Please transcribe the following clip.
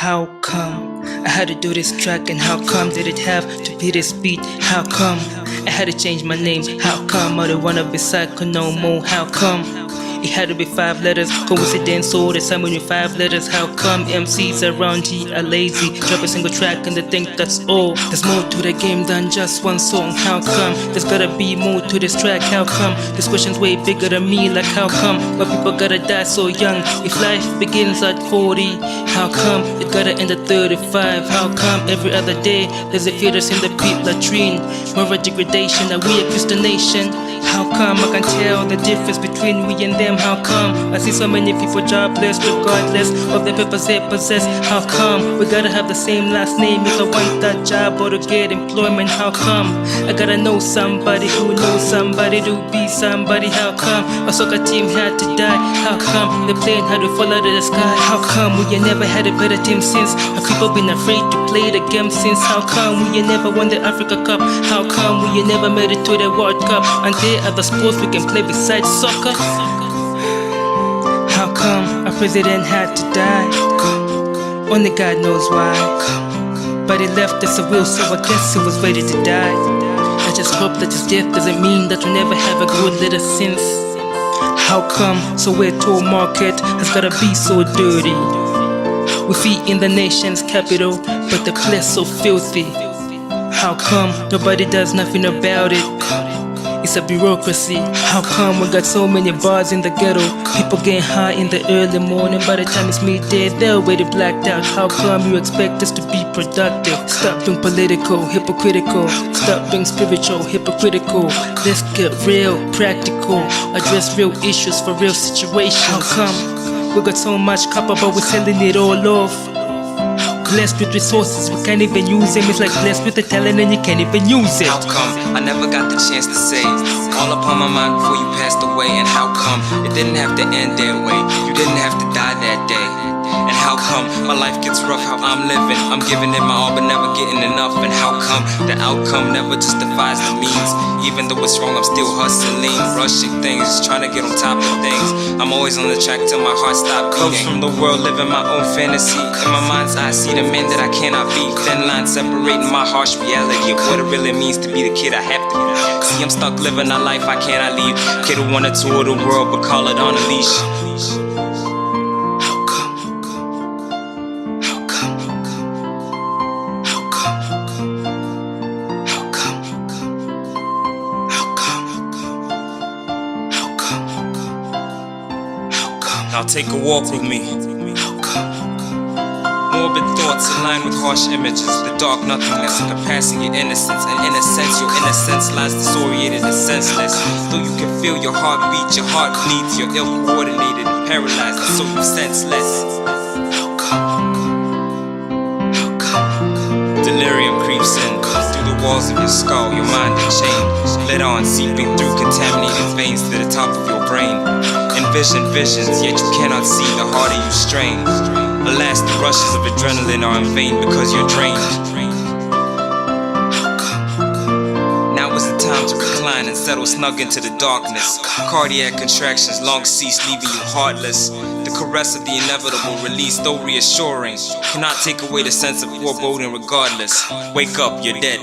How come I had to do this track, and how come did it have to be this beat? How come I had to change my name? How come I don't wanna be psycho no more? How come it had to be 5 letters? Coincidence, so there's someone with 5 letters. How come MCs around here are lazy? Drop a single track and they think that's all. There's more to the game than just one song. How come there's gotta be more to this track? How come this question's way bigger than me? Like how come why people gotta die so young? If life begins at 40, how come it gotta end at 35? How come every other day there's a fetus in the pit latrine? Moral degradation, that we abuse the nation. How come I can tell the difference between we and them? How come I see so many people jobless regardless of the papers they possess? How come we gotta have the same last name if I want that job or to get employment? How come I gotta know somebody who knows somebody to be somebody? How come a soccer team had to die? How come the plane had to fall out of the sky? How come we ain't never had a better team since? Have people been afraid to play the game since? How come we ain't never won the Africa Cup? How come we ain't never made it to the World Cup? And there are the sports we can play besides soccer. How come our president had to die? Only God knows why. But he left us a will, so I guess he was ready to die. I just hope that his death doesn't mean that we never have a good little since. How come Soweto market has gotta be so dirty? We feed in the nation's capital, but the place so filthy. How come nobody does nothing about it? It's a bureaucracy. How come we got so many bars in the ghetto? People getting high in the early morning. By the time it's midday, they're already blacked out. How come you expect us to be productive? Stop being political, hypocritical. Stop being spiritual, hypocritical. Let's get real, practical. Address real issues for real situations. How come we got so much copper but we're selling it all off? Blessed with resources, we can't even use them. It's like blessed with the talent and you can't even use it. How come I never got the chance to say all upon my mind before you passed away? And how come it didn't have to end that way? You didn't have to die that day. And how come my life gets rough how I'm living? I'm giving it my all but never getting enough. And how come the outcome never justifies the means? Even though it's wrong, I'm still hustling, rushing things, trying to get on top of things. I'm always on the track till my heart stops beating. Comes from the world, living my own fantasy. In my mind's eye, I see the man that I cannot be. Thin line separating my harsh reality of what it really means to be the kid I have to be. See, I'm stuck living a life I cannot leave. Kid who wanna tour the world but call it on a leash. Now take a walk with me. Morbid thoughts align with harsh images. The dark nothingness, surpassing your innocence. And in a sense, your innocence lies disoriented and senseless. Though you can feel your heart beat, your heart bleeds. You're ill-coordinated and paralyzed, and so you're senseless. Delirium creeps in through the walls of your skull. Your mind in chains, lit on, seeping through contaminated veins to the top of your brain. Envision visions, yet you cannot see the harder you strain. Alas, the rushes of adrenaline are in vain because you're drained. Now is the time to recline and settle snug into the darkness. Cardiac contractions long cease, leaving you heartless. The caress of the inevitable release, though reassuring, cannot take away the sense of foreboding regardless. Wake up, you're dead.